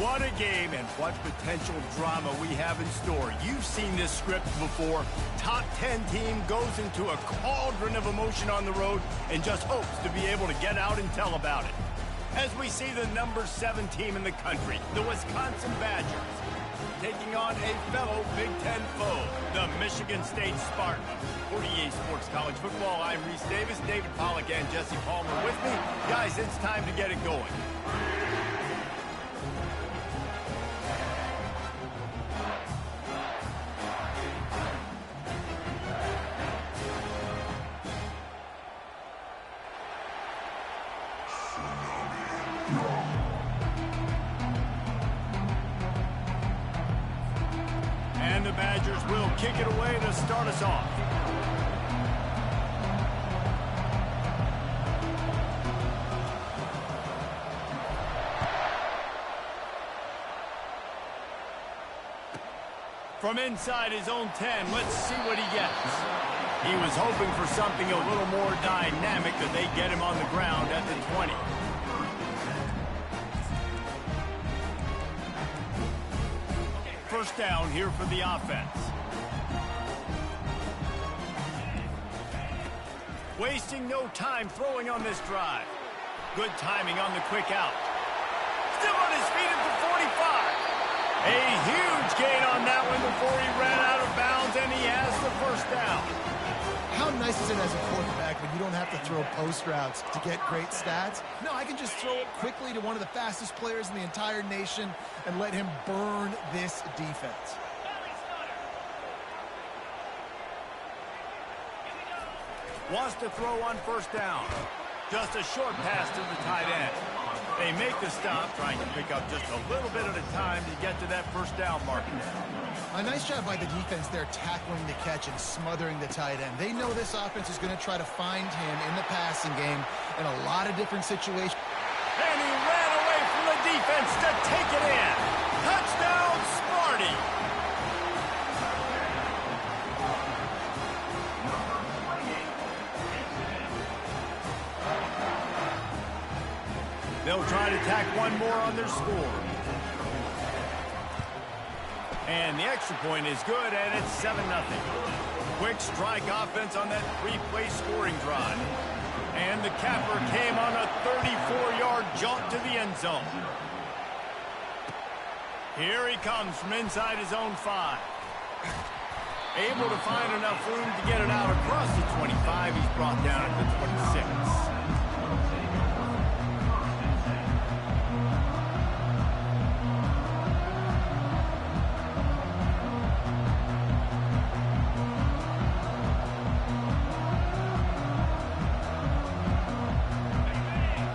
What a game and what potential drama we have in store. You've seen this script before. Top 10 team goes into a cauldron of emotion on the road and just hopes to be able to get out and tell about it. As we see the number 7 team in the country, the Wisconsin Badgers, taking on a fellow Big Ten foe, the Michigan State Spartans. For EA Sports College Football, I'm Reese Davis, David Pollack and Jesse Palmer with me. Guys, it's time to get it going. And the Badgers will kick it away to start us off. From inside his own 10, let's see what he gets. He was hoping for something a little more dynamic, that they get him on the ground at the 20. First down here for the offense. Wasting no time throwing on this drive. Good timing on the quick out. Still on his feet at the 45. A huge gain on that one before he ran out of bounds, and he has the first down. How nice is it as a quarterback when you don't have to throw post routes to get great stats? No, I can just throw it quickly to one of the fastest players in the entire nation and let him burn this defense. Wants to throw on first down. Just a short pass to the tight end. They make the stop, trying to pick up just a little bit at a time to get to that first down marker. A nice job by the defense there tackling the catch and smothering the tight end. They know this offense is going to try to find him in the passing game in a lot of different situations. And he ran away from the defense to take it in. Touchdown, Sparty! They'll try to tack one more on their score. And the extra point is good, and it's 7-0. Quick strike offense on that 3-play scoring drive. And the capper came on a 34-yard jaunt to the end zone. Here he comes from inside his own 5. Able to find enough room to get it out across the 25. He's brought down at the 26.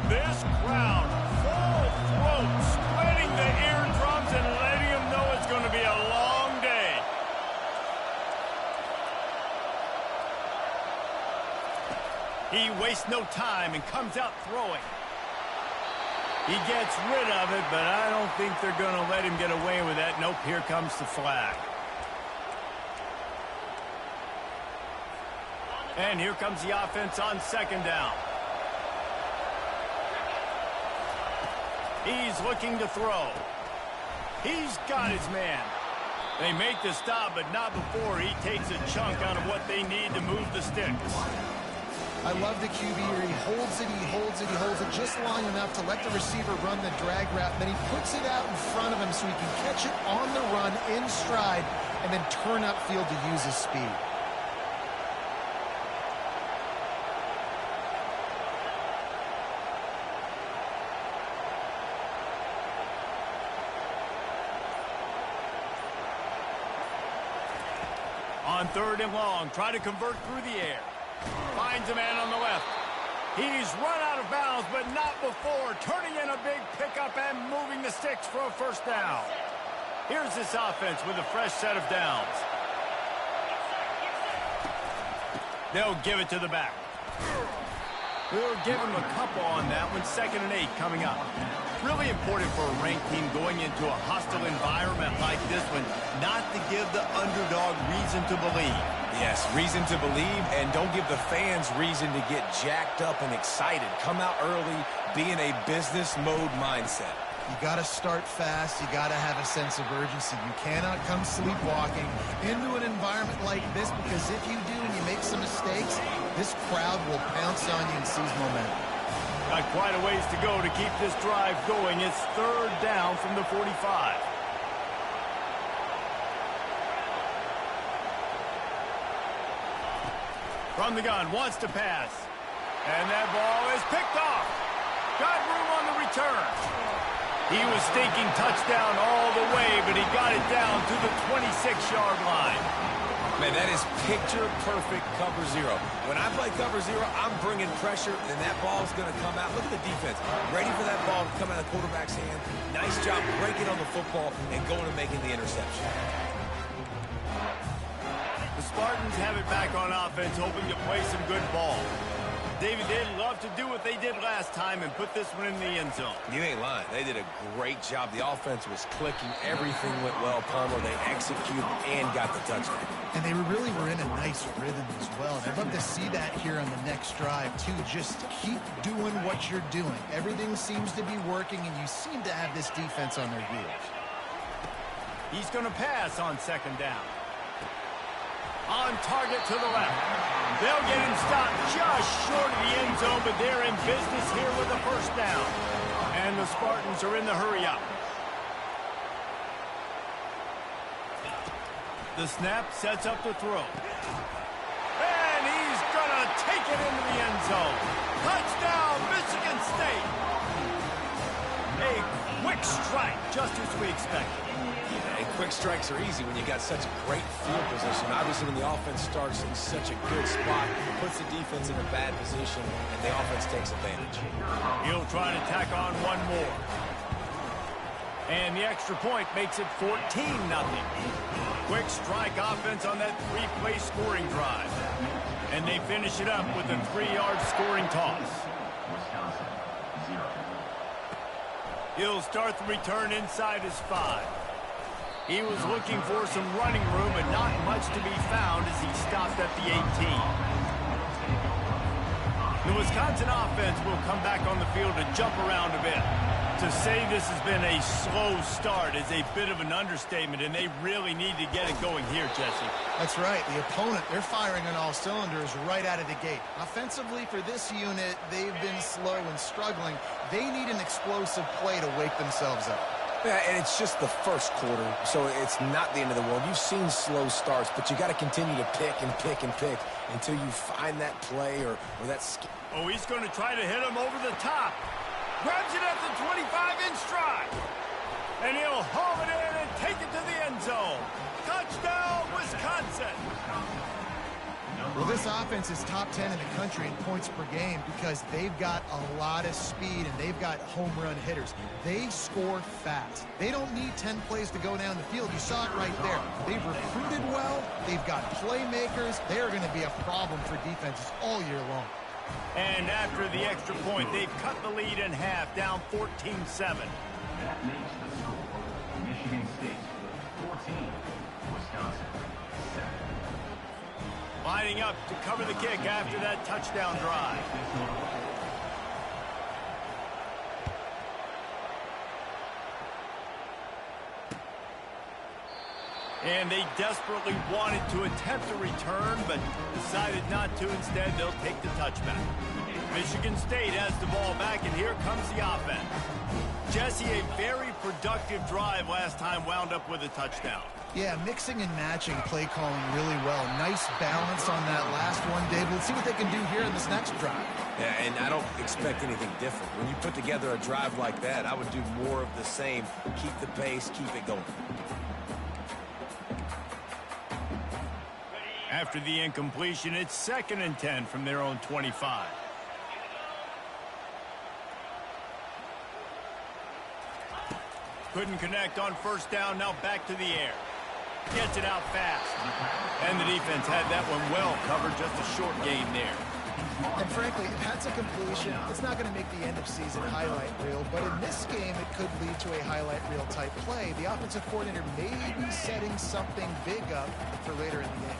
This crowd, full throat, splitting the eardrums and letting them know it's going to be a long day. He wastes no time and comes out throwing. He gets rid of it, but I don't think they're going to let him get away with that. Nope, here comes the flag. And here comes the offense on second down. He's looking to throw. He's got his man. They make the stop, but not before he takes a chunk out of what they need to move the sticks. I love the QB here. He holds it, he holds it, he holds it just long enough to let the receiver run the drag route. Then he puts it out in front of him so he can catch it on the run in stride and then turn upfield to use his speed. On third and long, try to convert through the air. Finds a man on the left. He's run out of bounds, but not before turning in a big pickup and moving the sticks for a first down. Here's this offense with a fresh set of downs. They'll give it to the back. We'll give him a couple on that one. 2nd and 8 coming up. Really important for a ranked team going into a hostile environment like this one, not to give the underdog reason to believe. Yes, reason to believe, and don't give the fans reason to get jacked up and excited. Come out early, be in a business mode mindset. You got to start fast. You got to have a sense of urgency. You cannot come sleepwalking into an environment like this, because if you do and you make some mistakes, this crowd will pounce on you and seize momentum. Got quite a ways to go to keep this drive going. It's third down from the 45. From the gun, wants to pass. And that ball is picked off. Got room on the return. He was thinking touchdown all the way, but he got it down to the 26-yard line. Man, that is picture-perfect cover zero. When I play cover zero, I'm bringing pressure, and that ball's going to come out. Look at the defense. Ready for that ball to come out of the quarterback's hand. Nice job breaking on the football and going and making the interception. The Spartans have it back on offense, hoping to play some good ball. David, they'd love to do what they did last time and put this one in the end zone. You ain't lying. They did a great job. The offense was clicking. Everything went well. Palmer, they executed and got the touchdown. And they really were in a nice rhythm as well. And I'd love to see that here on the next drive, too. Just keep doing what you're doing. Everything seems to be working, and you seem to have this defense on their heels. He's going to pass on second down. On target to the left. They'll get him stopped just short of the end zone, but they're in business here with a first down. And the Spartans are in the hurry-up. The snap sets up the throw. And he's going to take it into the end zone. Touchdown, Michigan State. A quick strike, just as we expected. And quick strikes are easy when you got such a great field position. Obviously, when the offense starts in such a good spot, puts the defense in a bad position, and the offense takes advantage. He'll try to tack on one more. And the extra point makes it 14-0. Quick strike offense on that three-play scoring drive. And they finish it up with a 3-yard scoring toss. He'll start the return inside his 5. He was looking for some running room, but not much to be found as he stopped at the 18. The Wisconsin offense will come back on the field to jump around a bit. To say this has been a slow start is a bit of an understatement, and they really need to get it going here, Jesse. That's right. The opponent, they're firing on all cylinders right out of the gate. Offensively, for this unit, they've been slow and struggling. They need an explosive play to wake themselves up. Yeah, and it's just the first quarter, so it's not the end of the world. You've seen slow starts, but you got to continue to pick and pick and pick until you find that play or that skill. Oh, he's going to try to hit him over the top. Grabs it at the 25 in stride. And he'll haul it in and take it to the end zone. Touchdown, Wisconsin. Well, this offense is top 10 in the country in points per game because they've got a lot of speed and they've got home run hitters. They score fast. They don't need 10 plays to go down the field. You saw it right there. They've recruited well. They've got playmakers. They are going to be a problem for defenses all year long. And after the extra point, they've cut the lead in half, down 14-7. That makes the score Michigan State 14, Wisconsin 7. Lining up to cover the kick after that touchdown drive. And they desperately wanted to attempt a return, but decided not to. Instead, they'll take the touchback. Michigan State has the ball back, and here comes the offense. Jesse, a very productive drive last time wound up with a touchdown. Yeah, mixing and matching play calling really well. Nice balance on that last one, Dave. Let's see what they can do here in this next drive. Yeah, and I don't expect anything different. When you put together a drive like that, I would do more of the same. Keep the pace, keep it going. After the incompletion, it's 2nd and 10 from their own 25. Couldn't connect on first down, now back to the air. Gets it out fast. And the defense had that one well covered, just a short gain there. And frankly, if that's a completion, it's not going to make the end-of-season highlight reel. But in this game, it could lead to a highlight reel type play. The offensive coordinator may be setting something big up for later in the game.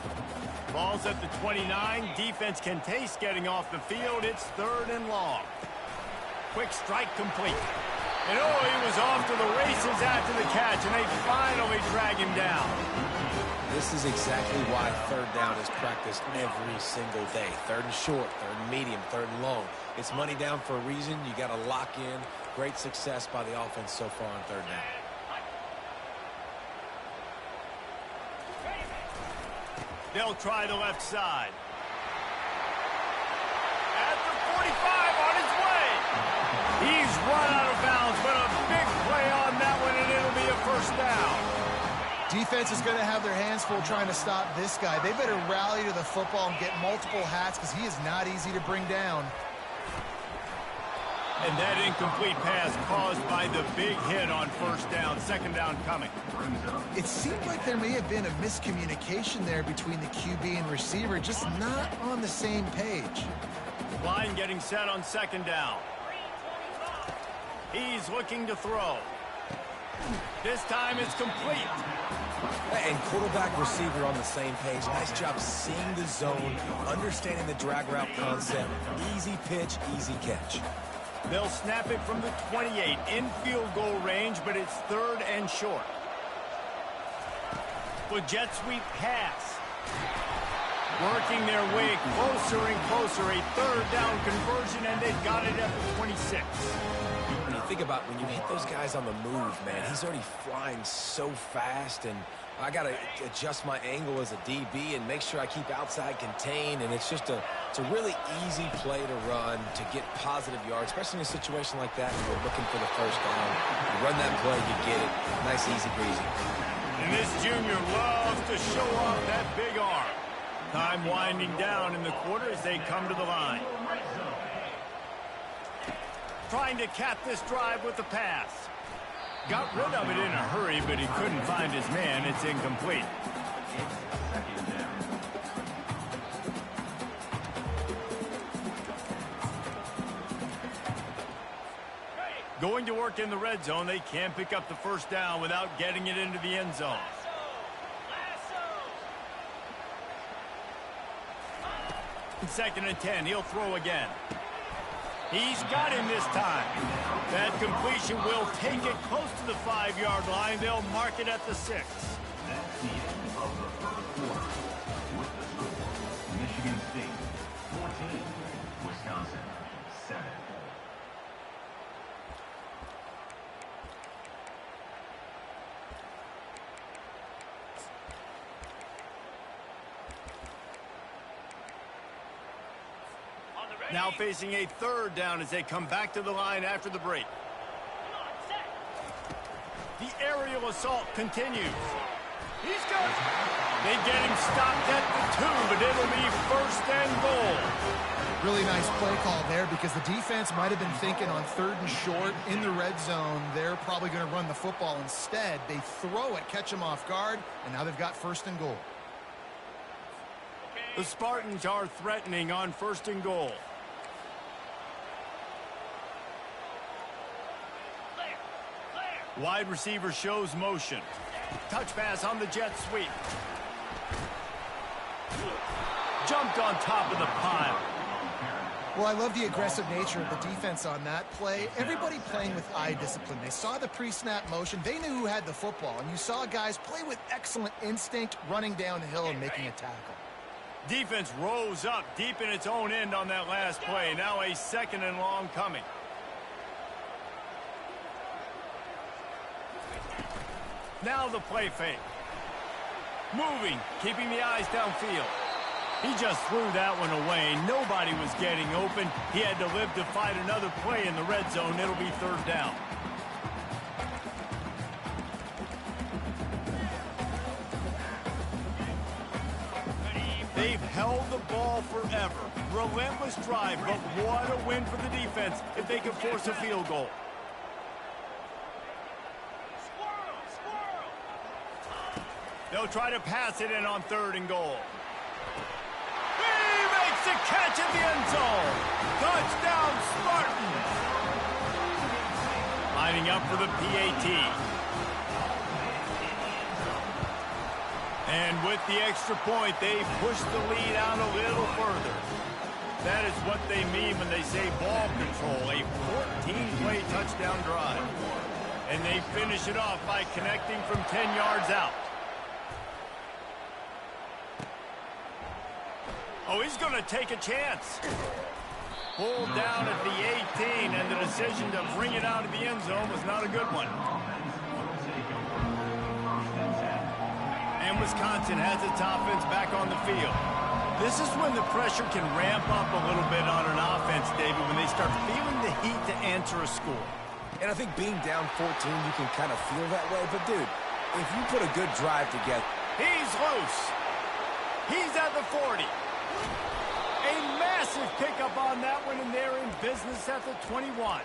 Ball's at the 29. Defense can taste getting off the field. It's 3rd and long. Quick strike complete. And oh, he was off to the races after the catch, and they finally drag him down. This is exactly why third down is practiced every single day. Third and short, third and medium, third and long. It's money down for a reason. You got to lock in. Great success by the offense so far on third down. They'll try the left side. At the 45, on his way. He's run out of bounds, but a big play on that one, and it'll be a first down. Defense is going to have their hands full trying to stop this guy. They better rally to the football and get multiple hats because he is not easy to bring down. And that incomplete pass caused by the big hit on first down. Second down coming. It seemed like there may have been a miscommunication there between the QB and receiver, just not on the same page. Line getting set on second down. He's looking to throw. This time it's complete. And quarterback receiver on the same page. Nice job seeing the zone, understanding the drag route concept. Easy pitch, easy catch. They'll snap it from the 28 in field goal range, but it's third and short. The jet sweep pass. Working their way closer and closer. A third down conversion, and they've got it at the 26. When you think about when you hit those guys on the move, man, he's already flying so fast, and I got to adjust my angle as a DB and make sure I keep outside contained, and it's just it's a really easy play to run to get positive yards, especially in a situation like that when you're looking for the first down. You run that play, you get it. Nice, easy, breezy. And this junior loves to show off that big arm. Time winding down in the quarter as they come to the line. Trying to cap this drive with the pass. Got rid of it in a hurry, but he couldn't find his man. It's incomplete. Going to work in the red zone. They can't pick up the first down without getting it into the end zone. Second and 10. He'll throw again. He's got him this time. That completion will take it close to the 5-yard line. They'll mark it at the 6. That's the end of the first quarter. With the score, Michigan State 14, Wisconsin 7. Now facing a third down as they come back to the line after the break. The aerial assault continues. He's got it. They get him stopped at the 2, but it'll be first and goal. Really nice play call there because the defense might have been thinking on third and short in the red zone. They're probably going to run the football instead. They throw it, catch him off guard, and now they've got first and goal. The Spartans are threatening on first and goal. Wide receiver shows motion. Touch pass on the jet sweep. Jumped on top of the pile. Well, I love the aggressive nature of the defense on that play. Everybody playing with eye discipline. They saw the pre-snap motion. They knew who had the football. And you saw guys play with excellent instinct, running downhill and making a tackle. Defense rose up deep in its own end on that last play. Now a second and long coming. Now the play fake. Moving, keeping the eyes downfield. He just threw that one away. Nobody was getting open. He had to live to fight another play in the red zone. It'll be third down. They've held the ball forever. Relentless drive, but what a win for the defense if they can force a field goal. They'll try to pass it in on third and goal. He makes a catch in the end zone. Touchdown, Spartans. Lining up for the PAT. And with the extra point, they push the lead out a little further. That is what they mean when they say ball control, a 14-play touchdown drive. And they finish it off by connecting from 10 yards out. Oh, he's going to take a chance. Pulled down at the 18, and the decision to bring it out of the end zone was not a good one. And Wisconsin has its offense back on the field. This is when the pressure can ramp up a little bit on an offense, David, when they start feeling the heat to answer a score. And I think being down 14, you can kind of feel that way. But, dude, if you put a good drive together. He's loose. He's at the 40. A massive pickup on that one, and they're in business at the 21.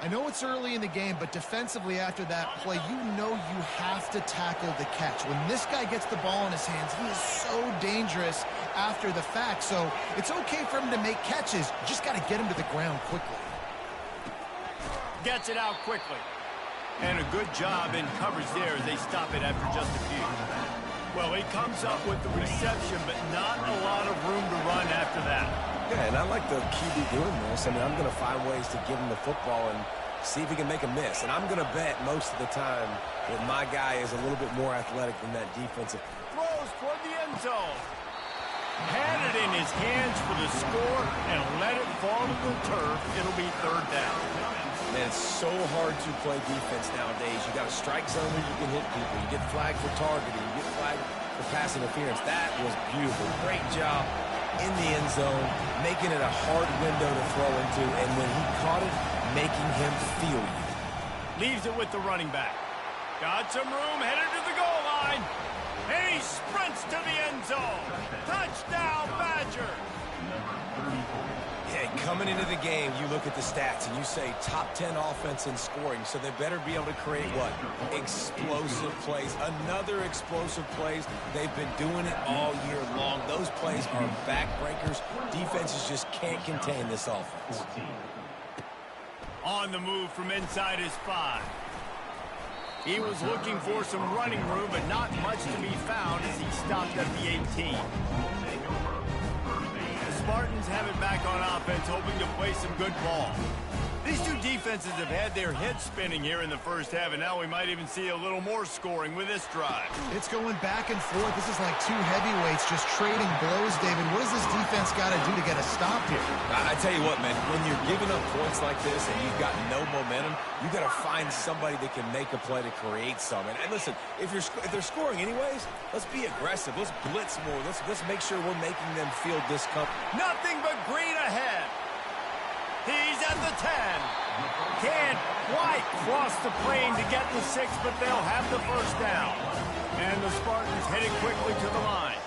I know it's early in the game, but defensively after that play, you know you have to tackle the catch. When this guy gets the ball in his hands, he is so dangerous after the fact. So it's okay for him to make catches. You just got to get him to the ground quickly. Gets it out quickly. And a good job in coverage there as they stop it after just a few. Well, he comes up with the reception, but not a lot of room to run after that. Yeah, and I like the QB doing this. I mean, I'm going to find ways to give him the football and see if he can make a miss. And I'm going to bet most of the time that my guy is a little bit more athletic than that defensive. Throws toward the end zone. Had it in his hands for the score and let it fall to the turf. It'll be third down. Man, it's so hard to play defense nowadays. You got a strike zone where you can hit people. You get flagged for targeting. You get flagged for pass interference. That was beautiful. Great job in the end zone, making it a hard window to throw into, and when he caught it, making him feel you. Leaves it with the running back. Got some room, headed to the goal line. And he sprints to the end zone. Touchdown, Badger. Yeah, coming into the game, you look at the stats and you say top 10 offense in scoring, so they better be able to create what? Explosive plays. Another explosive plays. They've been doing it all year long. Those plays are backbreakers. Defenses just can't contain this offense. On the move from inside his 5. He was looking for some running room, but not much to be found as he stopped at the 18. Spartans have it back on offense, hoping to play some good ball. These two defenses have had their heads spinning here in the first half, and now we might even see a little more scoring with this drive. It's going back and forth. This is like two heavyweights just trading blows, David. What does this defense got to do to get a stop here? I tell you what, man, when you're giving up points like this and you've got no momentum, you got to find somebody that can make a play to create some. And listen, if they're scoring anyways, let's be aggressive. Let's blitz more. Let's make sure we're making them feel discomfort. Nothing but green ahead. He's at the 10. Can't quite cross the plane to get the 6, but they'll have the first down. And the Spartans headed quickly to the line.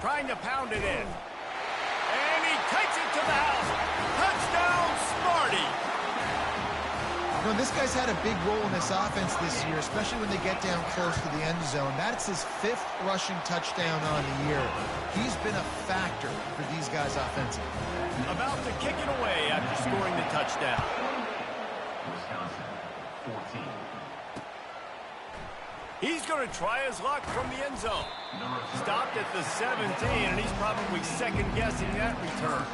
Trying to pound it in. And he takes it to the house. Touchdown, Sparty. You know, this guy's had a big role in this offense this year, especially when they get down close to the end zone. That's his 5th rushing touchdown on the year. He's been a factor for these guys offensively. About to kick it away after scoring the touchdown. Wisconsin, 14. He's going to try his luck from the end zone. Stopped at the 17, and he's probably second-guessing that return.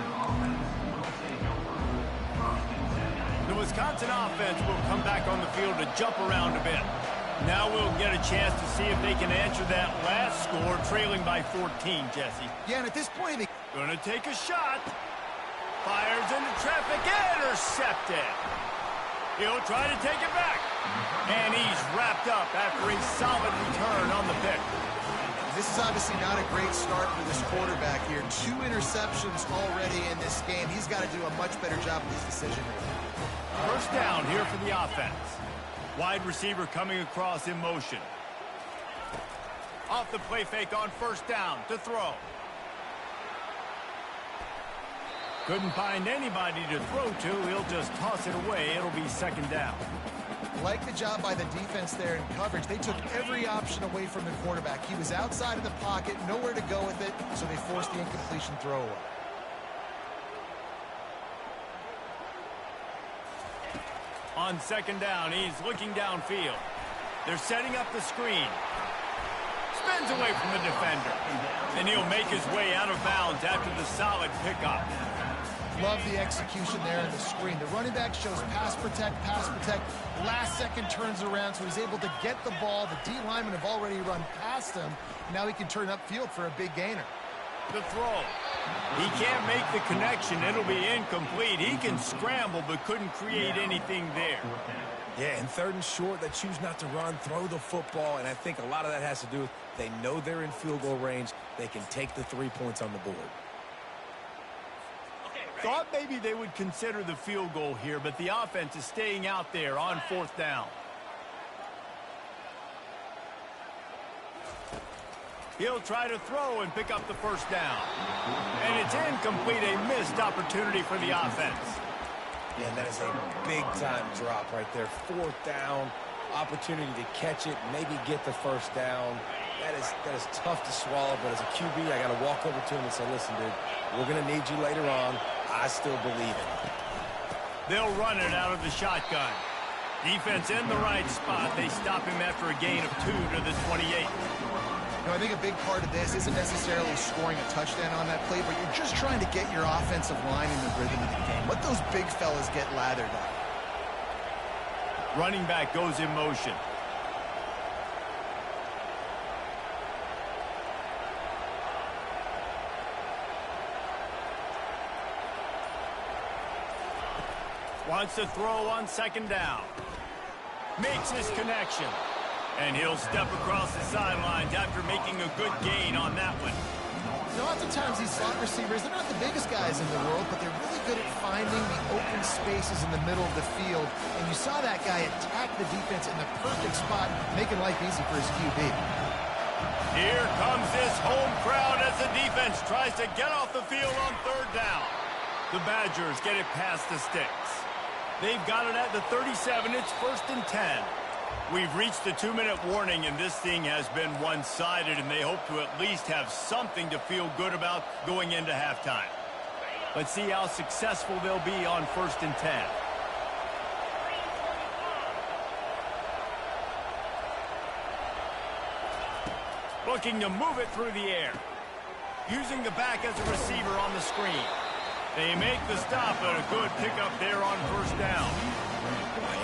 The Wisconsin offense will come back on the field to jump around a bit. Now we'll get a chance to see if they can answer that last score, trailing by 14, Jesse. Yeah, and at this point, they... Gonna take a shot. Fires into traffic, intercepted. He'll try to take it back. And he's wrapped up after a solid return on the pick. This is obviously not a great start for this quarterback here. 2 interceptions already in this game. He's got to do a much better job with his decision-making. First down here for the offense. Wide receiver coming across in motion. Off the play fake on first down to throw. Couldn't find anybody to throw to. He'll just toss it away. It'll be second down. Like the job by the defense there in coverage. They took every option away from the quarterback. He was outside of the pocket, nowhere to go with it, so they forced the incompletion throwaway. On second down, he's looking downfield. They're setting up the screen. Spins away from the defender. And he'll make his way out of bounds after the solid pickup. Love the execution there in the screen. The running back shows pass protect, pass protect. Last second turns around, so he's able to get the ball. The D linemen have already run past him. Now he can turn upfield for a big gainer. The throw. He can't make the connection. It'll be incomplete. He can scramble, but couldn't create anything there. Yeah, and 3rd and short, they choose not to run, throw the football, and I think a lot of that has to do with they know they're in field goal range. They can take the 3 points on the board. Thought maybe they would consider the field goal here, but the offense is staying out there on 4th down. He'll try to throw and pick up the 1st down. And it's incomplete, a missed opportunity for the offense. Yeah, that is a big-time drop right there. 4th down, opportunity to catch it, maybe get the 1st down. That is tough to swallow, but as a QB, I got to walk over to him and say, listen, dude, we're going to need you later on. I still believe it. They'll run it out of the shotgun. Defense in the right spot. They stop him after a gain of 2 to the 28. I think a big part of this isn't necessarily scoring a touchdown on that play, but you're just trying to get your offensive line in the rhythm of the game. Let those big fellas get lathered up. Running back goes in motion. Wants to throw on 2nd down. Makes his connection. And he'll step across the sidelines after making a good gain on that one. Oftentimes these slot receivers, they're not the biggest guys in the world, but they're really good at finding the open spaces in the middle of the field. And you saw that guy attack the defense in the perfect spot, making life easy for his QB. Here comes this home crowd as the defense tries to get off the field on 3rd down. The Badgers get it past the sticks. They've got it at the 37. It's 1st and 10. We've reached the 2-minute warning, and this thing has been one-sided, and they hope to at least have something to feel good about going into halftime. Let's see how successful they'll be on 1st and 10. Looking to move it through the air. Using the back as a receiver on the screen. They make the stop, but a good pickup there on 1st down.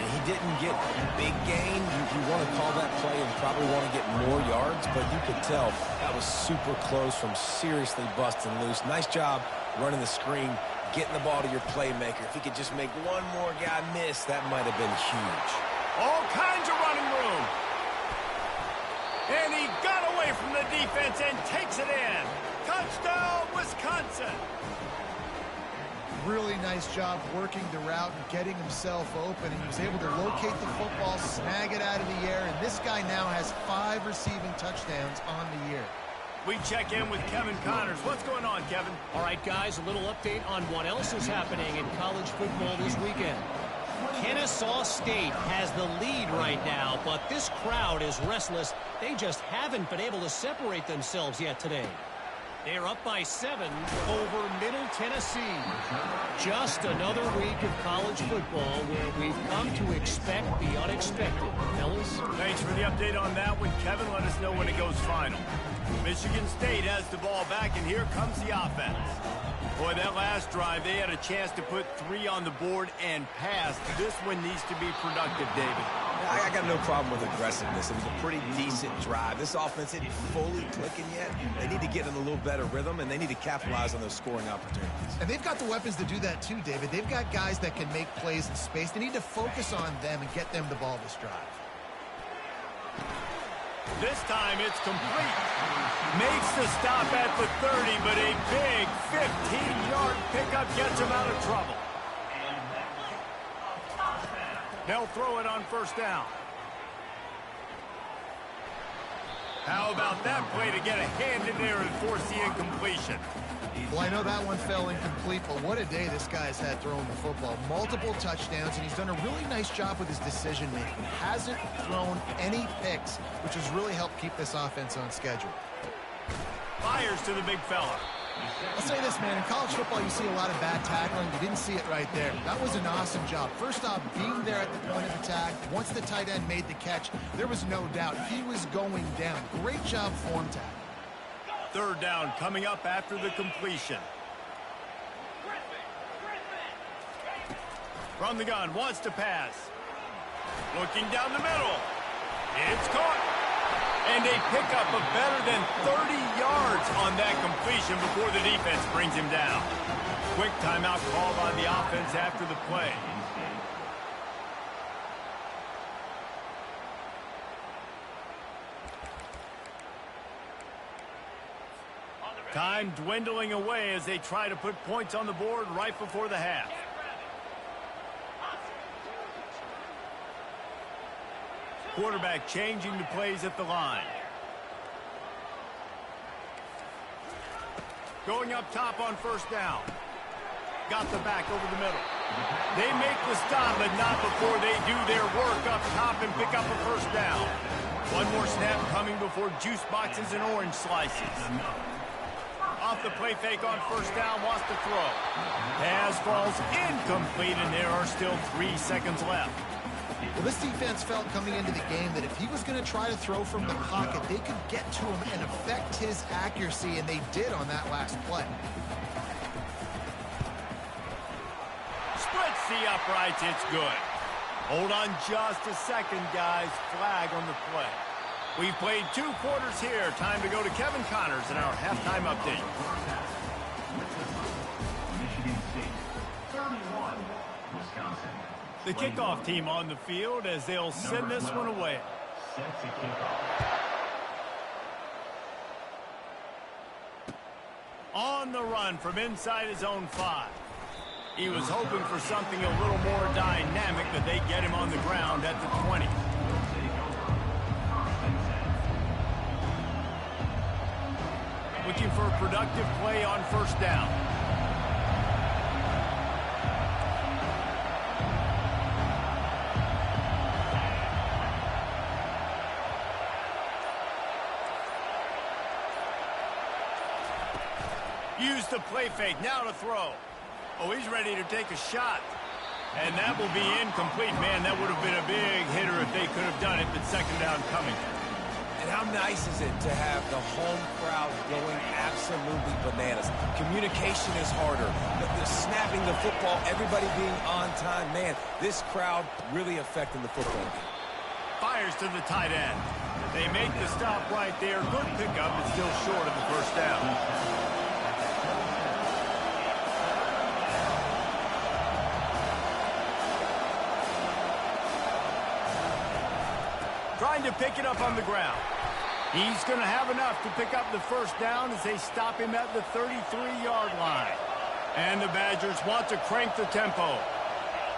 He didn't get a big gain. You want to call that play and probably want to get more yards, but you could tell that was super close from seriously busting loose. Nice job running the screen, getting the ball to your playmaker. If he could just make one more guy miss, that might have been huge. All kinds of running room. And he got away from the defense and takes it in. Touchdown, Wisconsin. Really nice job working the route and getting himself open. And he was able to locate the football, snag it out of the air, and this guy now has 5 receiving touchdowns on the year. We check in with Kevin Connors. What's going on, Kevin? All right, guys, a little update on what else is happening in college football this weekend. Kennesaw State has the lead right now, but this crowd is restless. They just haven't been able to separate themselves yet today. They're up by 7 over Middle Tennessee. Just another week of college football where we've come to expect the unexpected. Fellas? Thanks for the update on that one, Kevin. Let us know when it goes final. Michigan State has the ball back, and here comes the offense. Boy, that last drive, they had a chance to put 3 on the board and pass. This one needs to be productive, David. I got no problem with aggressiveness. It was a pretty decent drive. This offense isn't fully clicking yet. They need to get in a little better rhythm, and they need to capitalize on those scoring opportunities. And they've got the weapons to do that too, David. They've got guys that can make plays in space. They need to focus on them and get them the ball this drive. This time it's complete. Makes the stop at the 30, but a big 15-yard pickup gets him out of trouble. They'll throw it on 1st down. How about that play to get a hand in there and force the incompletion? Well, I know that one fell incomplete, but what a day this guy's had throwing the football. Multiple touchdowns, and he's done a really nice job with his decision-making. Hasn't thrown any picks, which has really helped keep this offense on schedule. Fires to the big fella. I'll say this, man. In college football, you see a lot of bad tackling. You didn't see it right there. That was an awesome job. First off, being there at the point of attack. Once the tight end made the catch, there was no doubt he was going down. Great job form tackle. Third down coming up after the completion. From the gun, wants to pass. Looking down the middle. It's caught. And a pickup of better than 30 yards on that completion before the defense brings him down. Quick timeout called on the offense after the play. Time dwindling away as they try to put points on the board right before the half. Quarterback changing the plays at the line. Going up top on first down. Got the back over the middle. They make the stop, but not before they do their work up top and pick up a first down. One more snap coming before juice boxes and orange slices. Off the play fake on first down, wants to throw. Pass falls incomplete, and there are still 3 seconds left. Well, this defense felt coming into the game that if he was going to try to throw from the pocket, they could get to him and affect his accuracy, and they did on that last play. Splits the uprights, it's good. Hold on just a second, guys. Flag on the play. We've played 2 quarters here. Time to go to Kevin Connors in our halftime update. Michigan State, 31, Wisconsin. The kickoff team on the field as they'll send this one away. Set to kick off. On the run from inside his own 5. He was hoping for something a little more dynamic, but they get him on the ground at the 20. Looking for a productive play on first down. Use the play fake, now to throw. Oh, he's ready to take a shot. And that will be incomplete. Man, that would have been a big hitter if they could have done it, but second down coming. And how nice is it to have the home crowd going absolutely bananas? Communication is harder. The snapping the football, everybody being on time. Man, this crowd really affecting the football game. Fires to the tight end. They make the stop right there. Good pickup, but still short of the first down. Trying to pick it up on the ground. He's going to have enough to pick up the first down as they stop him at the 33-yard line. And the Badgers want to crank the tempo.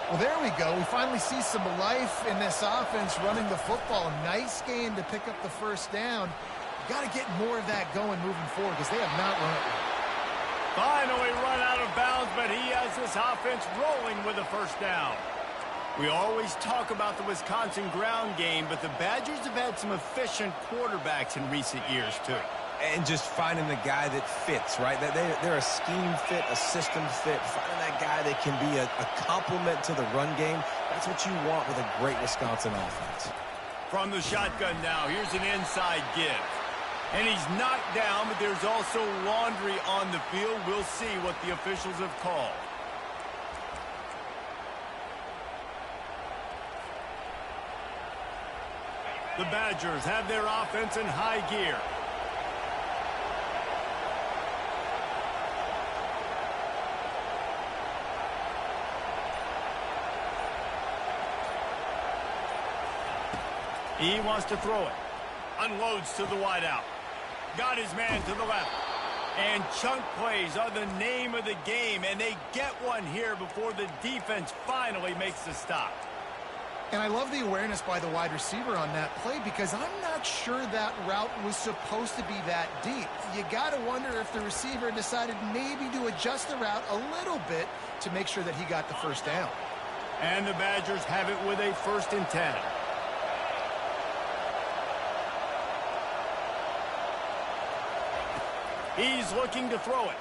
Well, there we go. We finally see some life in this offense running the football. Nice game to pick up the first down. Got to get more of that going moving forward because they have not run it well. Finally run out of bounds, but he has this offense rolling with a first down. We always talk about the Wisconsin ground game, but the Badgers have had some efficient quarterbacks in recent years, too. And just finding the guy that fits, right? They're a scheme fit, a system fit. Finding that guy that can be a complement to the run game. That's what you want with a great Wisconsin offense. From the shotgun now, here's an inside give. And he's knocked down, but there's also laundry on the field. We'll see what the officials have called. The Badgers have their offense in high gear. He wants to throw it. Unloads to the wideout. Got his man to the left. And chunk plays are the name of the game, and they get one here before the defense finally makes the stop. And I love the awareness by the wide receiver on that play because I'm not sure that route was supposed to be that deep. You got to wonder if the receiver decided maybe to adjust the route a little bit to make sure that he got the first down. And the Badgers have it with a 1st and 10. He's looking to throw it.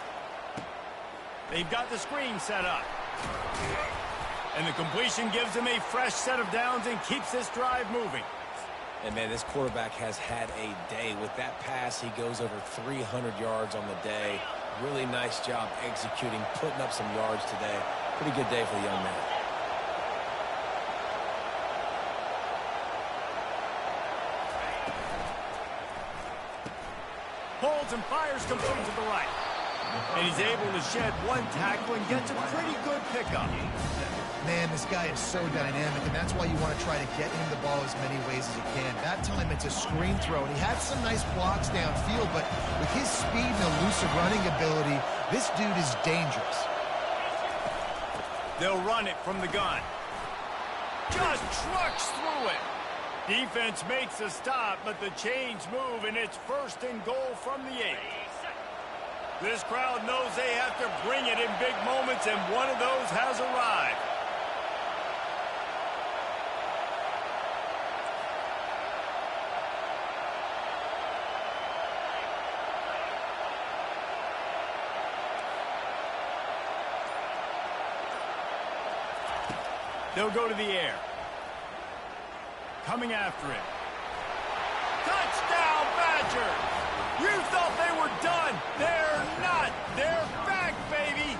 They've got the screen set up. And the completion gives them a fresh set of downs and keeps this drive moving. And, man, this quarterback has had a day. With that pass, he goes over 300 yards on the day. Really nice job executing, putting up some yards today. Pretty good day for the young man. Holds and fires complete to the right. And he's able to shed one tackle and gets a pretty good pickup. Man, this guy is so dynamic, and that's why you want to try to get him the ball as many ways as you can. That time, it's a screen throw, and he had some nice blocks downfield, but with his speed and elusive running ability, this dude is dangerous. They'll run it from the gun. Just trucks through it. Defense makes a stop, but the chains move, and it's 1st and goal from the 8. This crowd knows they have to bring it in big moments, and one of those has arrived. They'll go to the air. Coming after it. Touchdown, Badgers! You thought they were done. They're not. They're back, baby.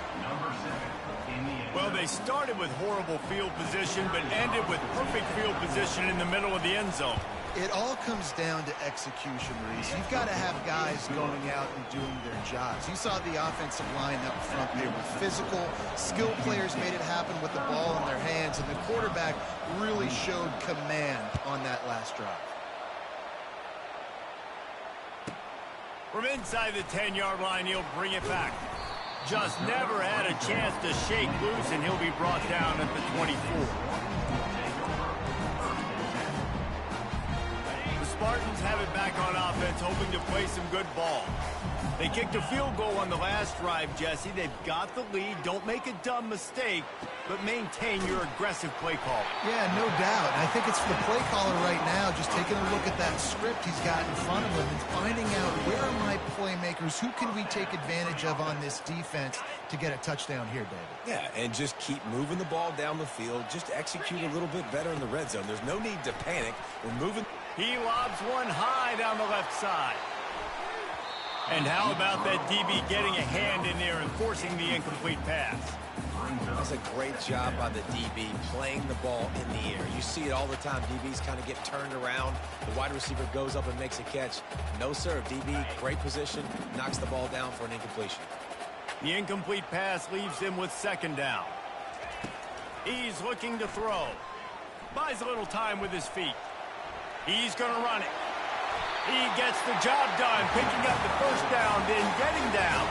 Well, they started with horrible field position, but ended with perfect field position in the middle of the end zone. It all comes down to execution, Reese. You've got to have guys going out and doing their jobs. You saw the offensive line up front. They were physical. Skilled players made it happen with the ball in their hands, and the quarterback really showed command on that last drive. From inside the 10-yard line, he'll bring it back. Just never had a chance to shake loose, and he'll be brought down at the 24. Spartans have it back on offense, hoping to play some good ball. They kicked a field goal on the last drive, Jesse. They've got the lead. Don't make a dumb mistake, but maintain your aggressive play call. Yeah, no doubt. And I think it's for the play caller right now, just taking a look at that script he's got in front of him and finding out where are my playmakers, who can we take advantage of on this defense to get a touchdown here, David. Yeah, and just keep moving the ball down the field. Just execute a little bit better in the red zone. There's no need to panic. We're moving. He lobs one high down the left side. And how about that DB getting a hand in there and forcing the incomplete pass? That's a great job by the DB playing the ball in the air. You see it all the time. DBs kind of get turned around. The wide receiver goes up and makes a catch. No, sir. DB, great position, knocks the ball down for an incompletion. The incomplete pass leaves him with 2nd down. He's looking to throw. Buys a little time with his feet. He's going to run it. He gets the job done, picking up the 1st down, then getting down.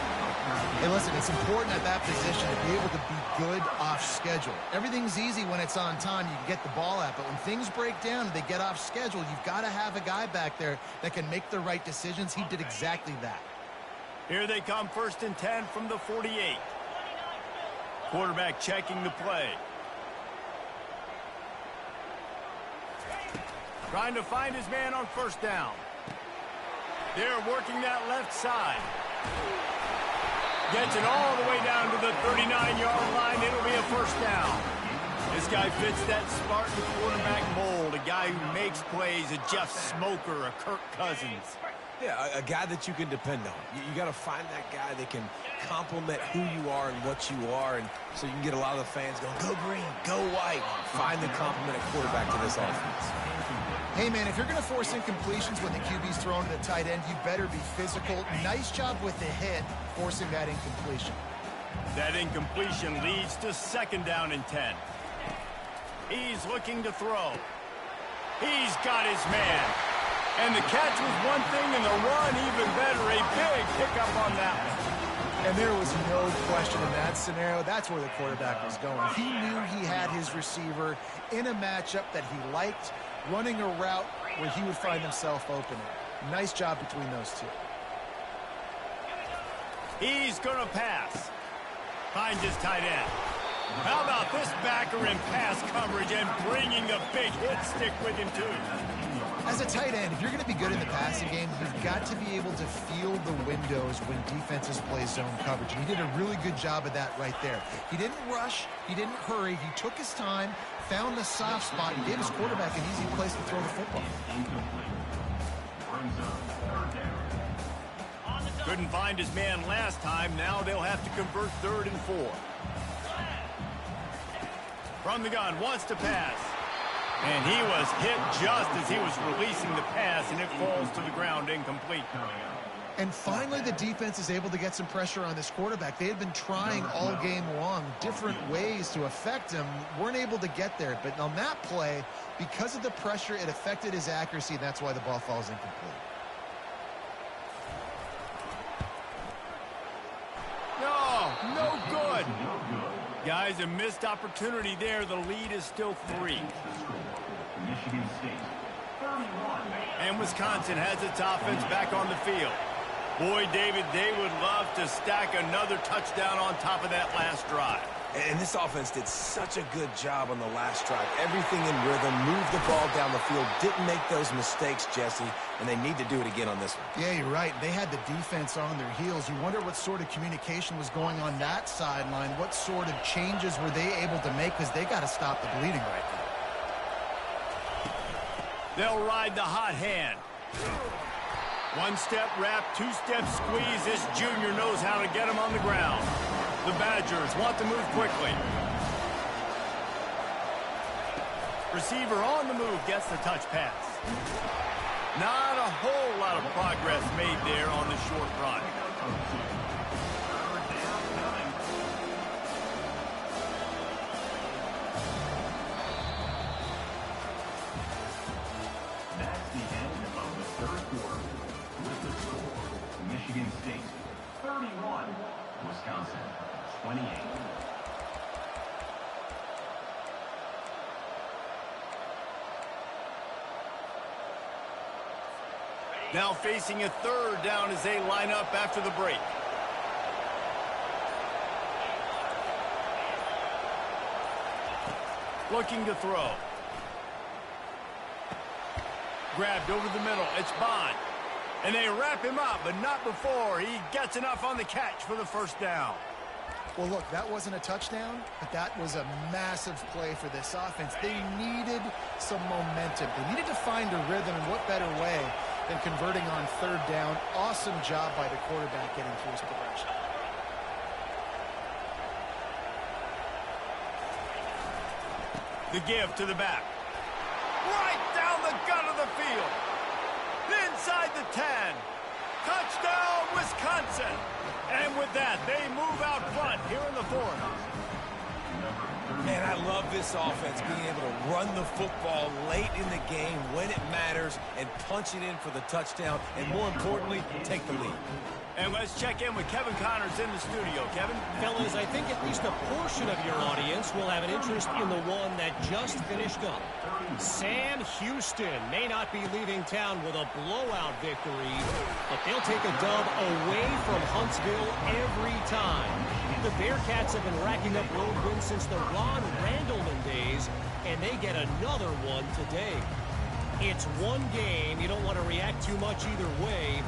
Hey, listen, it's important at that position to be able to be good off schedule. Everything's easy when it's on time. You can get the ball out, but when things break down and they get off schedule, you've got to have a guy back there that can make the right decisions. He did exactly that. Here they come, 1st and 10 from the 48. Quarterback checking the play. Trying to find his man on 1st down. They're working that left side. Gets it all the way down to the 39-yard line. It'll be a 1st down. This guy fits that Spartan quarterback mold. A guy who makes plays, a Jeff Smoker, a Kirk Cousins. Yeah, a guy that you can depend on. You got to find that guy that can complement who you are and what you are, and so you can get a lot of the fans going, go green, go white. Find the complement at quarterback to this offense. Hey, man, if you're going to force incompletions when the QB's thrown to the tight end, you better be physical. Nice job with the hit, forcing that incompletion. That incompletion leads to 2nd down and 10. He's looking to throw. He's got his man. And the catch was one thing, and the run even better. A big pickup on that one. And there was no question in that scenario. That's where the quarterback was going. He knew he had his receiver in a matchup that he liked, running a route where he would find himself open. Nice job between those two. He's going to pass. Finds his tight end. How about this backer in pass coverage and bringing the big hit stick with him, too? As a tight end, if you're going to be good in the passing game, you've got to be able to feel the windows when defenses play zone coverage. And he did a really good job of that right there. He didn't rush. He didn't hurry. He took his time, found the soft spot, and gave his quarterback an easy place to throw the football. Couldn't find his man last time. Now they'll have to convert 3rd and 4. From the gun, wants to pass. And he was hit just as he was releasing the pass, and it falls to the ground incomplete. And finally, the defense is able to get some pressure on this quarterback. They had been trying all game long different ways to affect him, weren't able to get there. But on that play, because of the pressure, it affected his accuracy, and that's why the ball falls incomplete. No good. Guys, a missed opportunity there. The lead is still 3. Michigan State, 31. And Wisconsin has its offense back on the field. Boy, David, they would love to stack another touchdown on top of that last drive. And this offense did such a good job on the last drive. Everything in rhythm, moved the ball down the field, didn't make those mistakes, Jesse, and they need to do it again on this one. Yeah, you're right. They had the defense on their heels. You wonder what sort of communication was going on that sideline. What sort of changes were they able to make, because they got to stop the bleeding right now. They'll ride the hot hand. 1-step wrap, 2-step squeeze. This junior knows how to get him on the ground. The Badgers want to move quickly. Receiver on the move gets the touch pass. Not a whole lot of progress made there on the short run. That's the end of the 3rd quarter. With the score, Michigan State, 31. Wisconsin, 28. Now facing a 3rd down as they line up after the break. Looking to throw. Grabbed over the middle. It's Bond. And they wrap him up, but not before he gets enough on the catch for the 1st down. Well, look, that wasn't a touchdown, but that was a massive play for this offense. They needed some momentum. They needed to find a rhythm, and what better way than converting on 3rd down. Awesome job by the quarterback getting through his progression. The give to the back. Right down the gut of the field. Inside the 10. Touchdown, Wisconsin. And with that, they move out front here in the 4th. Man, I love this offense, being able to run the football late in the game when it matters and punch it in for the touchdown, and more importantly, take the lead. And let's check in with Kevin Connors in the studio. Kevin? Fellas, I think at least a portion of your audience will have an interest in the one that just finished up. Sam Houston may not be leaving town with a blowout victory, but they'll take a dub away from Huntsville every time. The Bearcats have been racking up road wins since the Ron Randleman days, and they get another one today. It's one game. You don't want to react too much either way.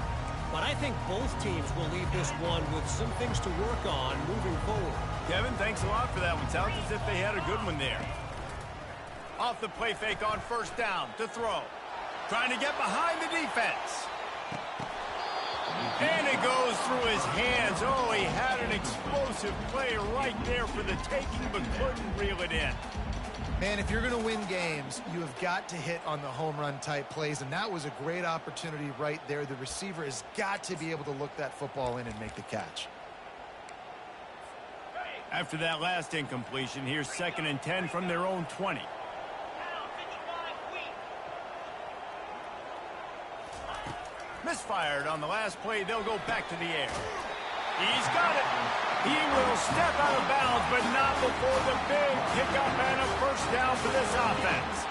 But I think both teams will leave this one with some things to work on moving forward. Kevin, thanks a lot for that one. Sounds as if they had a good one there. Off the play fake on 1st down to throw. Trying to get behind the defense. And it goes through his hands. Oh, he had an explosive play right there for the taking, but couldn't reel it in. Man, if you're going to win games, you have got to hit on the home run type plays, and that was a great opportunity right there. The receiver has got to be able to look that football in and make the catch. After that last incompletion, here's 2nd and 10 from their own 20. Misfired on the last play. They'll go back to the air. He's got it. He will step out of bounds, but not before the big pickup and a 1st down for this offense.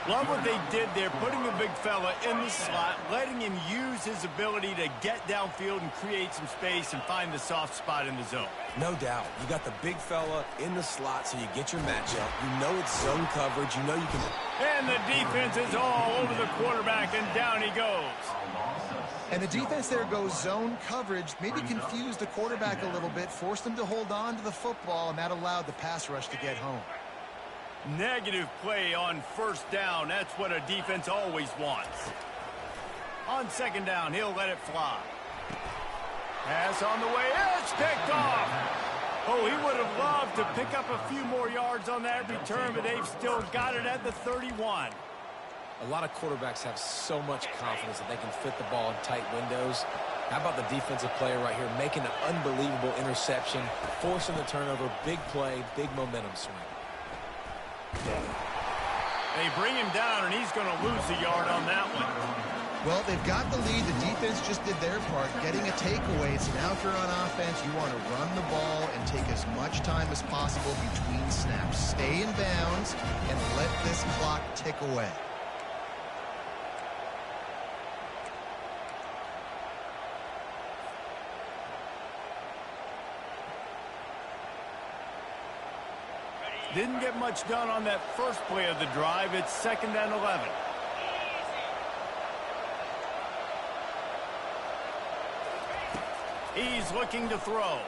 Love what they did there, putting a big fella in the slot, letting him use his ability to get downfield and create some space and find the soft spot in the zone. No doubt. You got the big fella in the slot, so you get your matchup. You know it's zone coverage. You know you can... And the defense is all over the quarterback, and down he goes. And the defense there goes zone coverage, maybe confused the quarterback a little bit, forced him to hold on to the football, and that allowed the pass rush to get home. Negative play on first down. That's what a defense always wants. On second down, he'll let it fly. Pass on the way. It's picked off. Oh, he would have loved to pick up a few more yards on that return, but they've still got it at the 31. A lot of quarterbacks have so much confidence that they can fit the ball in tight windows. How about the defensive player right here making an unbelievable interception, forcing the turnover, big play, big momentum swing. They bring him down, and he's going to lose a yard on that one. Well, they've got the lead. The defense just did their part, getting a takeaway. So now if you're on offense, you want to run the ball and take as much time as possible between snaps. Stay in bounds and let this clock tick away. Didn't get much done on that first play of the drive. It's 2nd and 11. He's looking to throw.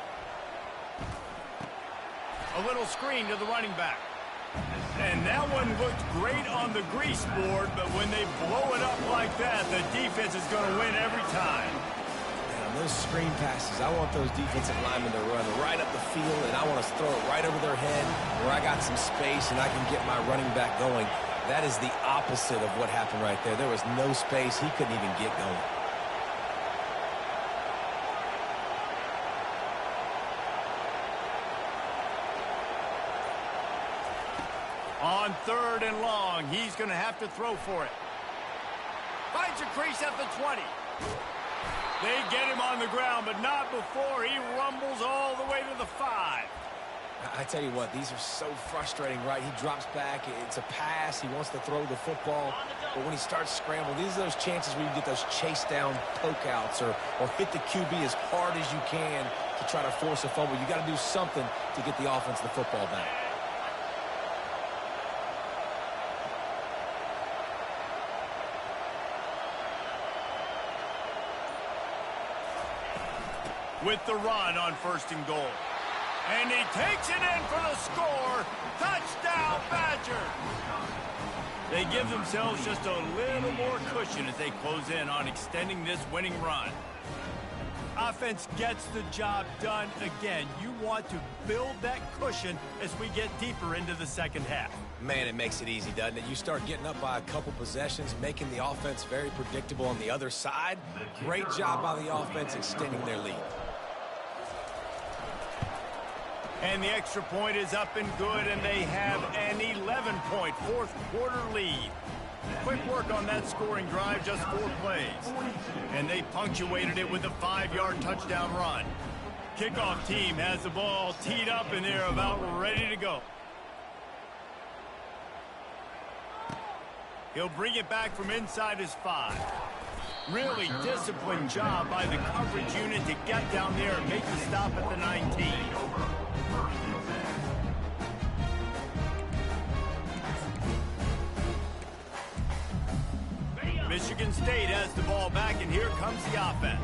A little screen to the running back. And that one looked great on the grease board, but when they blow it up like that, the defense is going to win every time. Those screen passes, I want those defensive linemen to run right up the field, and I want to throw it right over their head where I got some space and I can get my running back going. That is the opposite of what happened right there. There was no space. He couldn't even get going. On 3rd and long, he's going to have to throw for it. Finds a crease at the 20. They get him on the ground, but not before he rumbles all the way to the 5. I tell you what, these are so frustrating, right? He drops back. It's a pass. He wants to throw the football. But when he starts scrambling, these are those chances where you get those chase down poke outs or hit the QB as hard as you can to try to force a fumble. You got to do something to get the offense the football back. With the run on 1st and goal. And he takes it in for the score. Touchdown, Badger. They give themselves just a little more cushion as they close in on extending this winning run. Offense gets the job done again. You want to build that cushion as we get deeper into the second half. Man, it makes it easy, doesn't it? You start getting up by a couple possessions, making the offense very predictable on the other side. Great job by the offense extending their lead. And the extra point is up and good, and they have an 11-point fourth-quarter lead. Quick work on that scoring drive, just 4 plays. And they punctuated it with a 5-yard touchdown run. Kickoff team has the ball teed up, and they're about ready to go. He'll bring it back from inside his 5. Really disciplined job by the coverage unit to get down there and make the stop at the 19. Michigan State has the ball back, and here comes the offense.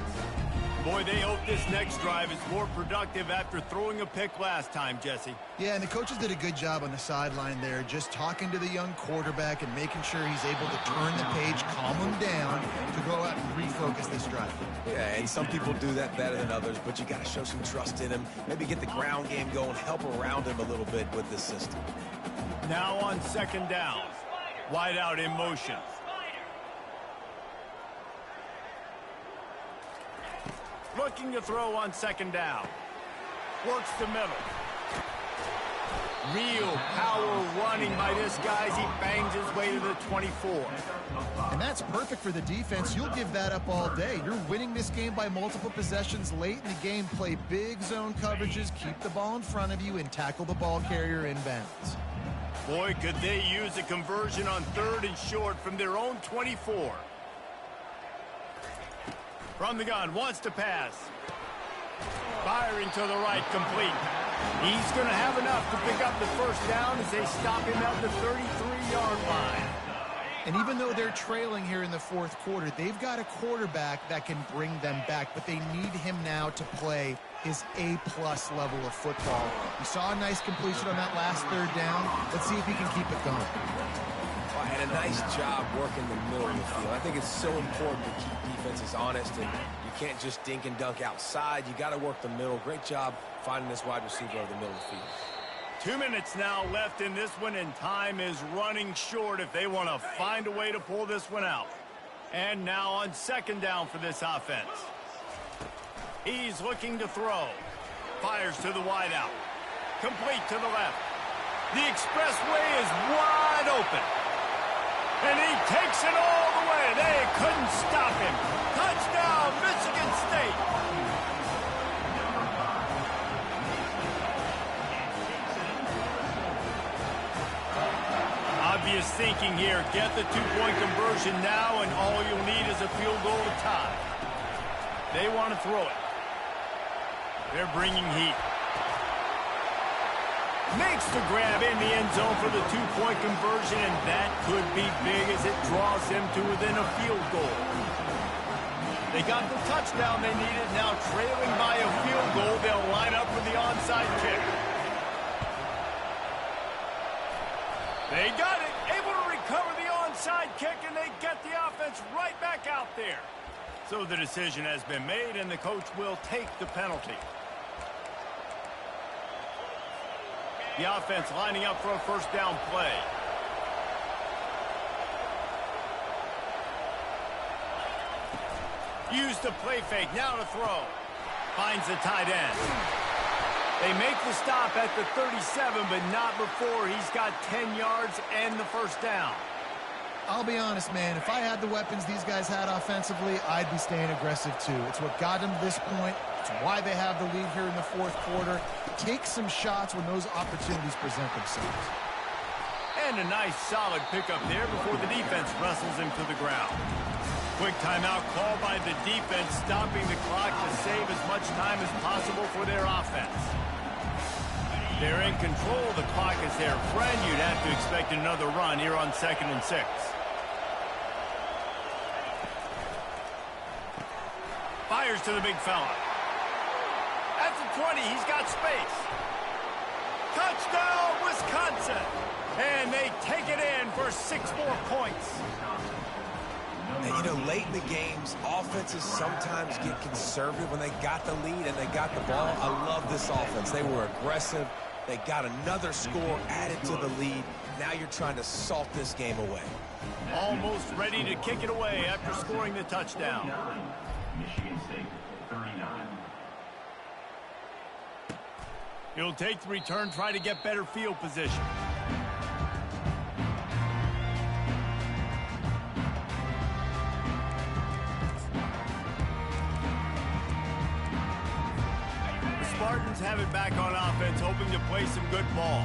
Boy, they hope this next drive is more productive after throwing a pick last time, Jesse. Yeah, and the coaches did a good job on the sideline there, just talking to the young quarterback and making sure he's able to turn the page, calm him down to go out and refocus this drive. Yeah, and some people do that better than others, but you got to show some trust in him. Maybe get the ground game going, help around him a little bit with this system. Now on 2nd down. Wide out in motion. Looking to throw on 2nd down. Works the middle. Real power running by this guy as he bangs his way to the 24. And that's perfect for the defense. You'll give that up all day. You're winning this game by multiple possessions late in the game. Play big zone coverages, keep the ball in front of you, and tackle the ball carrier in bounds. Boy, could they use a conversion on 3rd and short from their own 24. From the gun, wants to pass. Firing to the right, complete. He's going to have enough to pick up the first down as they stop him at the 33-yard line. And even though they're trailing here in the fourth quarter, they've got a quarterback that can bring them back, but they need him now to play his A-plus level of football. We saw a nice completion on that last 3rd down. Let's see if he can keep it going. Well, and a nice job working the middle of the field. I think it's so important to keep defenses honest, and you can't just dink and dunk outside. You got to work the middle. Great job finding this wide receiver over the middle of the field. 2 minutes now left in this one, and time is running short if they want to find a way to pull this one out. And now on 2nd down for this offense. He's looking to throw. Fires to the wideout. Complete to the left. The expressway is wide open. And he takes it all the way. They couldn't stop him. Touchdown, Michigan State. Obvious thinking here. Get the 2-point conversion now, and all you'll need is a field goal to tie. They want to throw it. They're bringing heat. Makes the grab in the end zone for the 2-point conversion, and that could be big as it draws them to within a field goal. They got the touchdown they needed. Now trailing by a field goal, they'll line up for the onside kick. They got it. Able to recover the onside kick, and they get the offense right back out there. So the decision has been made, and the coach will take the penalty. The offense lining up for a 1st down play. Use the play fake, now to throw. Finds the tight end. They make the stop at the 37, but not before he's got 10 yards and the 1st down. I'll be honest, man, if I had the weapons these guys had offensively, I'd be staying aggressive too. It's what got them to this point. It's why they have the lead here in the 4th quarter. Take some shots when those opportunities present themselves. And a nice solid pickup there before the defense wrestles him to the ground. Quick timeout called by the defense, stopping the clock to save as much time as possible for their offense. They're in control. The clock is their friend. You'd have to expect another run here on 2nd and 6. Fires to the big fella. At the 20, he's got space. Touchdown, Wisconsin! And they take it in for 6 more points. And, you know, late in the games, offenses sometimes get conservative when they got the lead and they got the ball. I love this offense. They were aggressive. They got another score added to the lead. Now you're trying to salt this game away. Almost ready to kick it away after scoring the touchdown. Michigan State, 39. He'll take the return, try to get better field position. The Spartans have it back on offense, hoping to play some good ball.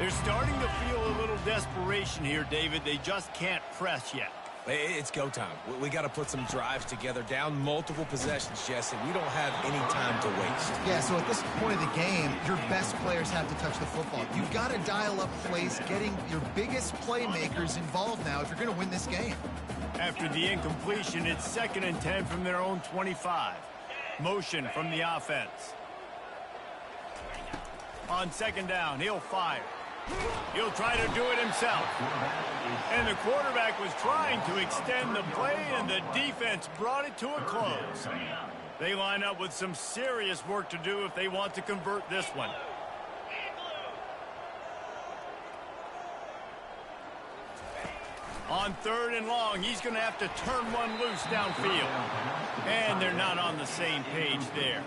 They're starting to feel a little desperation here, David. They just can't press yet. It's go time. We got to put some drives together, down multiple possessions, Jesse. We don't have any time to waste. Yeah, so at this point of the game, your best players have to touch the football. You've got to dial up plays, getting your biggest playmakers involved now if you're going to win this game. After the incompletion, it's 2nd and 10 from their own 25. Motion from the offense. On 2nd down, he'll fire. He'll try to do it himself. And the quarterback was trying to extend the play, and the defense brought it to a close. They line up with some serious work to do if they want to convert this one. On 3rd and long, he's going to have to turn one loose downfield. And they're not on the same page there.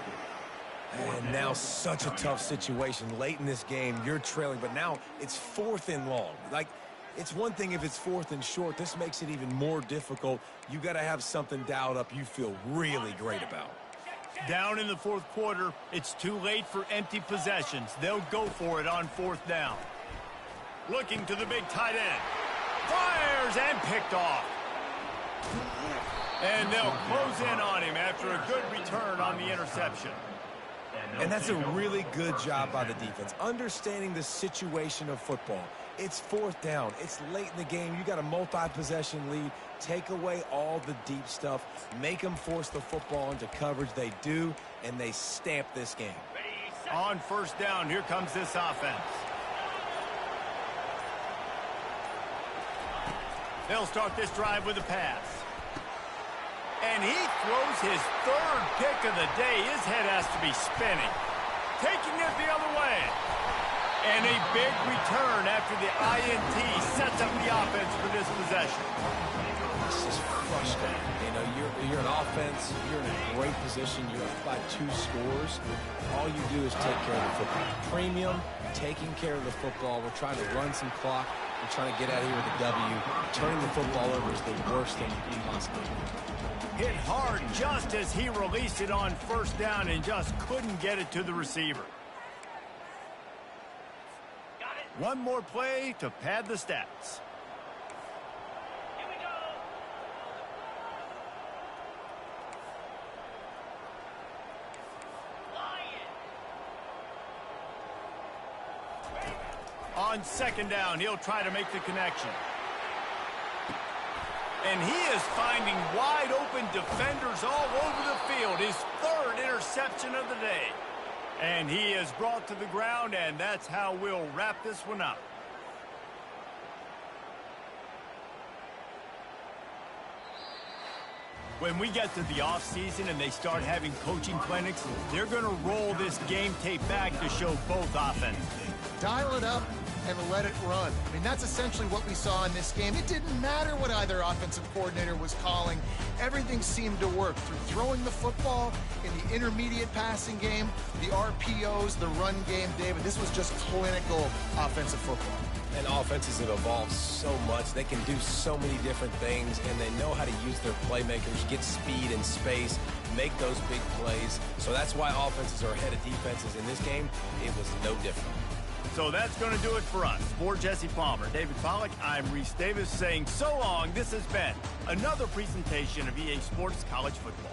And now such a tough situation. Late in this game, you're trailing, but now it's 4th and long. Like, it's one thing if it's 4th and short. This makes it even more difficult. You got to have something dialed up you feel really great about. Down in the 4th quarter, it's too late for empty possessions. They'll go for it on 4th down. Looking to the big tight end. Fires and picked off. And they'll close in on him after a good return on the interception. And that's a really good job by the defense, understanding the situation of football. It's fourth down. It's late in the game. You got a multi-possession lead. Take away all the deep stuff. Make them force the football into coverage. They do, and they stamp this game. On first down, here comes this offense. They'll start this drive with a pass. And he throws his third pick of the day. His head has to be spinning. Taking it the other way. And a big return after the INT sets up the offense for this possession. This is frustrating. You know, you're an offense. You're in a great position. You're up by 2 scores. All you do is take care of the football. Premium, taking care of the football. We're trying to run some clock. We're trying to get out of here with a W. Turning the football over is the worst thing you can possibly do. Hit hard just as he released it on first down and just couldn't get it to the receiver. One more play to pad the stats. Here we go. On second down, he'll try to make the connection. And he is finding wide open defenders all over the field. His third interception of the day. And he is brought to the ground, and that's how we'll wrap this one up. When we get to the offseason and they start having coaching clinics, they're going to roll this game tape back to show both offenses. Dial it up and let it run. I mean, that's essentially what we saw in this game. It didn't matter what either offensive coordinator was calling. Everything seemed to work through throwing the football in the intermediate passing game, the RPOs, the run game, David. This was just clinical offensive football. And offenses have evolved so much. They can do so many different things, and they know how to use their playmakers, get speed and space, make those big plays. So that's why offenses are ahead of defenses. In this game, it was no different. So that's going to do it for us. For Jesse Palmer, David Pollack, I'm Reese Davis saying so long. This has been another presentation of EA Sports College Football.